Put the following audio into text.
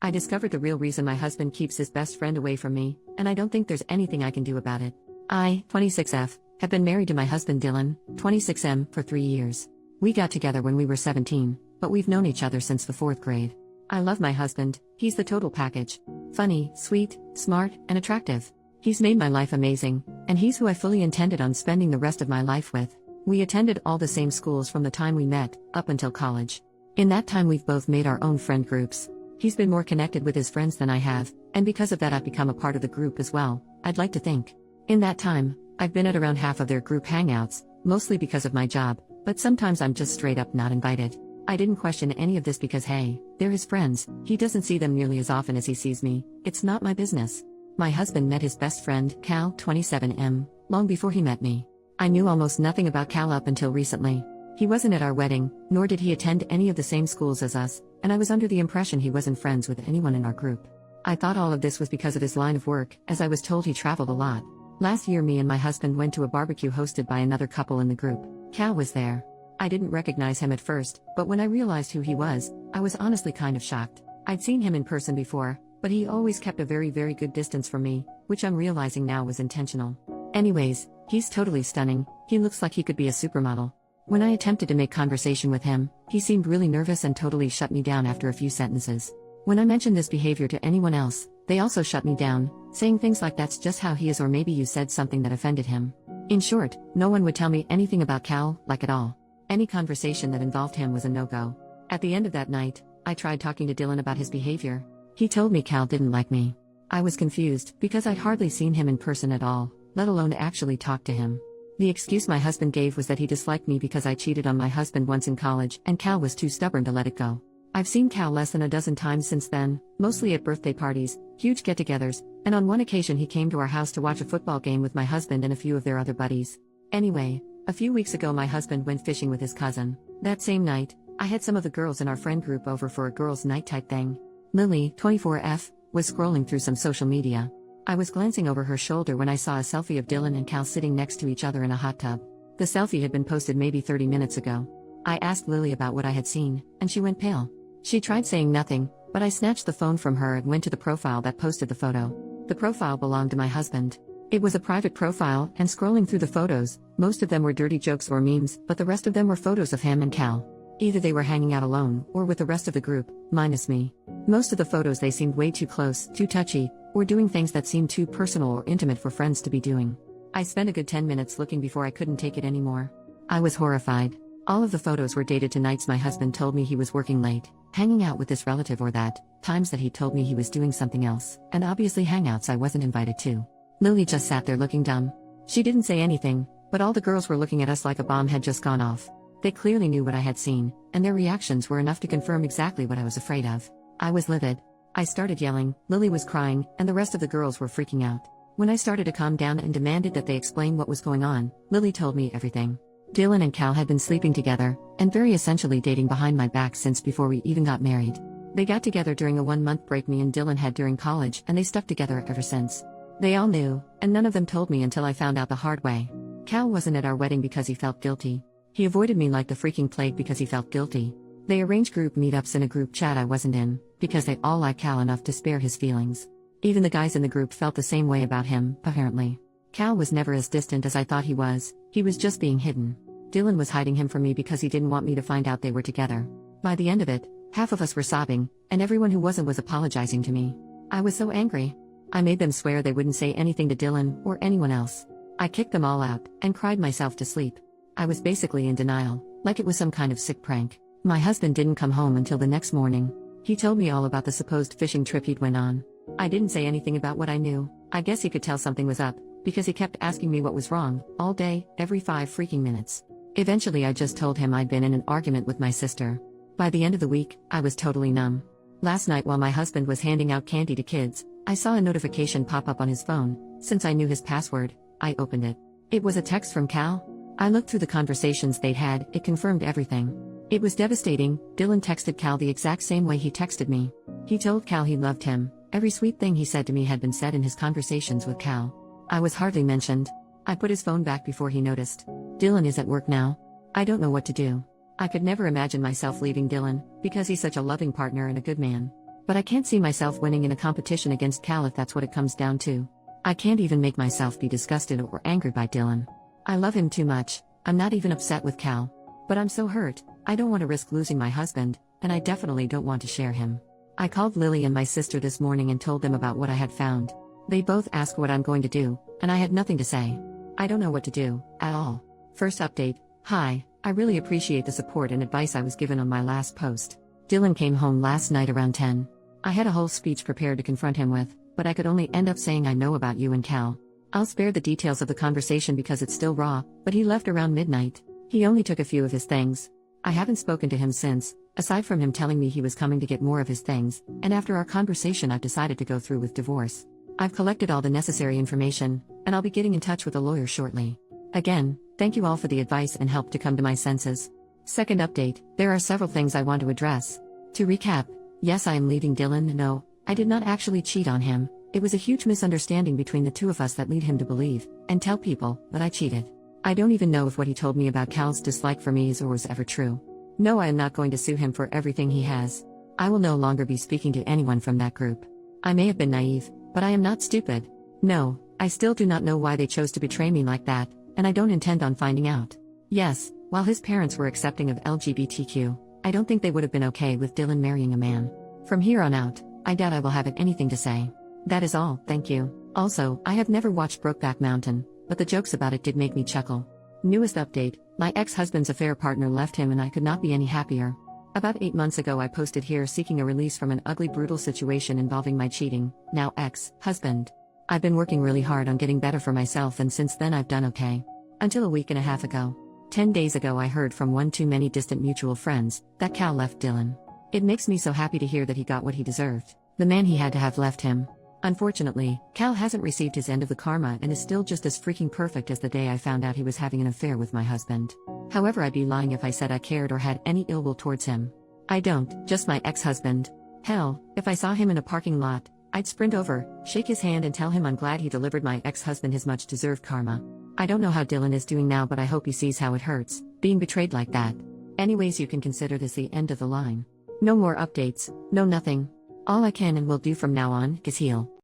I discovered the real reason my husband keeps his best friend away from me, and I don't think there's anything I can do about it. I, 26F, have been married to my husband Dylan, 26M, for 3 years. We got together when we were 17, but we've known each other since the 4th grade. I love my husband, he's the total package. Funny, sweet, smart, and attractive. He's made my life amazing, and he's who I fully intended on spending the rest of my life with. We attended all the same schools from the time we met, up until college. In that time we've both made our own friend groups. He's been more connected with his friends than I have, and because of that I've become a part of the group as well, I'd like to think. In that time, I've been at around half of their group hangouts, mostly because of my job, but sometimes I'm just straight up not invited. I didn't question any of this because hey, they're his friends, he doesn't see them nearly as often as he sees me, it's not my business. My husband met his best friend, Cal, 27M, long before he met me. I knew almost nothing about Cal up until recently. He wasn't at our wedding, nor did he attend any of the same schools as us, and I was under the impression he wasn't friends with anyone in our group. I thought all of this was because of his line of work, as I was told he traveled a lot. Last year me and my husband went to a barbecue hosted by another couple in the group. Cal was there. I didn't recognize him at first, but when I realized who he was, I was honestly kind of shocked. I'd seen him in person before, but he always kept a very good distance from me, which I'm realizing now was intentional. Anyways, he's totally stunning, he looks like he could be a supermodel. When I attempted to make conversation with him, he seemed really nervous and totally shut me down after a few sentences. When I mentioned this behavior to anyone else, they also shut me down, saying things like that's just how he is or maybe you said something that offended him. In short, no one would tell me anything about Cal, like at all. Any conversation that involved him was a no-go. At the end of that night, I tried talking to Dylan about his behavior. He told me Cal didn't like me. I was confused, because I'd hardly seen him in person at all, let alone actually talk to him. The excuse my husband gave was that he disliked me because I cheated on my husband once in college and Cal was too stubborn to let it go. I've seen Cal less than a dozen times since then, mostly at birthday parties, huge get-togethers, and on one occasion he came to our house to watch a football game with my husband and a few of their other buddies. Anyway, a few weeks ago my husband went fishing with his cousin. That same night, I had some of the girls in our friend group over for a girls' night type thing. Lily, 24F, was scrolling through some social media. I was glancing over her shoulder when I saw a selfie of Dylan and Cal sitting next to each other in a hot tub. The selfie had been posted maybe 30 minutes ago. I asked Lily about what I had seen, and she went pale. She tried saying nothing, but I snatched the phone from her and went to the profile that posted the photo. The profile belonged to my husband. It was a private profile, and scrolling through the photos, most of them were dirty jokes or memes, but the rest of them were photos of him and Cal. Either they were hanging out alone, or with the rest of the group, minus me. Most of the photos they seemed way too close, too touchy, or doing things that seemed too personal or intimate for friends to be doing. I spent a good 10 minutes looking before I couldn't take it anymore. I was horrified. All of the photos were dated to nights my husband told me he was working late, hanging out with this relative or that, times that he told me he was doing something else, and obviously hangouts I wasn't invited to. Lily just sat there looking dumb. She didn't say anything, but all the girls were looking at us like a bomb had just gone off. They clearly knew what I had seen, and their reactions were enough to confirm exactly what I was afraid of. I was livid. I started yelling, Lily was crying, and the rest of the girls were freaking out. When I started to calm down and demanded that they explain what was going on, Lily told me everything. Dylan and Cal had been sleeping together, and very essentially dating behind my back since before we even got married. They got together during a 1-month break me and Dylan had during college, and they stuck together ever since. They all knew, and none of them told me until I found out the hard way. Cal wasn't at our wedding because he felt guilty. He avoided me like the freaking plague because he felt guilty. They arranged group meetups in a group chat I wasn't in, because they all liked Cal enough to spare his feelings. Even the guys in the group felt the same way about him, apparently. Cal was never as distant as I thought he was just being hidden. Dylan was hiding him from me because he didn't want me to find out they were together. By the end of it, half of us were sobbing, and everyone who wasn't was apologizing to me. I was so angry. I made them swear they wouldn't say anything to Dylan or anyone else. I kicked them all out, and cried myself to sleep. I was basically in denial, like it was some kind of sick prank. My husband didn't come home until the next morning. He told me all about the supposed fishing trip he'd went on. I didn't say anything about what I knew. I guess he could tell something was up, because he kept asking me what was wrong, all day, every 5 freaking minutes. Eventually I just told him I'd been in an argument with my sister. By the end of the week, I was totally numb. Last night while my husband was handing out candy to kids, I saw a notification pop up on his phone. Since I knew his password, I opened it. It was a text from Cal. I looked through the conversations they'd had, it confirmed everything. It was devastating. Dylan texted Cal the exact same way he texted me. He told Cal he loved him. Every sweet thing he said to me had been said in his conversations with Cal. I was hardly mentioned. I put his phone back before he noticed. Dylan is at work now. I don't know what to do. I could never imagine myself leaving Dylan, because he's such a loving partner and a good man. But I can't see myself winning in a competition against Cal if that's what it comes down to. I can't even make myself be disgusted or angered by Dylan. I love him too much. I'm not even upset with Cal. But I'm so hurt, I don't want to risk losing my husband, and I definitely don't want to share him. I called Lily and my sister this morning and told them about what I had found. They both asked what I'm going to do, and I had nothing to say. I don't know what to do, at all. First update, hi, I really appreciate the support and advice I was given on my last post. Dylan came home last night around 10. I had a whole speech prepared to confront him with, but I could only end up saying I know about you and Cal. I'll spare the details of the conversation because it's still raw, but he left around midnight. He only took a few of his things. I haven't spoken to him since, aside from him telling me he was coming to get more of his things, and after our conversation I've decided to go through with divorce. I've collected all the necessary information, and I'll be getting in touch with a lawyer shortly. Again, thank you all for the advice and help to come to my senses. Second update, there are several things I want to address. To recap, yes, I am leaving Dylan. No, I did not actually cheat on him. It was a huge misunderstanding between the two of us that lead him to believe, and tell people, that I cheated. I don't even know if what he told me about Cal's dislike for me is or was ever true. No, I am not going to sue him for everything he has. I will no longer be speaking to anyone from that group. I may have been naive, but I am not stupid. No, I still do not know why they chose to betray me like that, and I don't intend on finding out. Yes, while his parents were accepting of LGBTQ, I don't think they would have been okay with Dylan marrying a man. From here on out, I doubt I will have anything to say. That is all, thank you. Also, I have never watched Brokeback Mountain, but the jokes about it did make me chuckle. Newest update, my ex-husband's affair partner left him and I could not be any happier. About 8 months ago I posted here seeking a release from an ugly brutal situation involving my cheating, now ex-husband. I've been working really hard on getting better for myself and since then I've done okay. Until a week and a half ago. 10 days ago I heard from one too many distant mutual friends, that Cal left Dylan. It makes me so happy to hear that he got what he deserved. The man he had to have left him. Unfortunately, Cal hasn't received his end of the karma and is still just as freaking perfect as the day I found out he was having an affair with my husband. However, I'd be lying if I said I cared or had any ill will towards him. I don't, just my ex-husband. Hell, if I saw him in a parking lot, I'd sprint over, shake his hand and tell him I'm glad he delivered my ex-husband his much-deserved karma. I don't know how Dylan is doing now, but I hope he sees how it hurts, being betrayed like that. Anyways, you can consider this the end of the line. No more updates, no nothing. All I can and will do from now on is heal.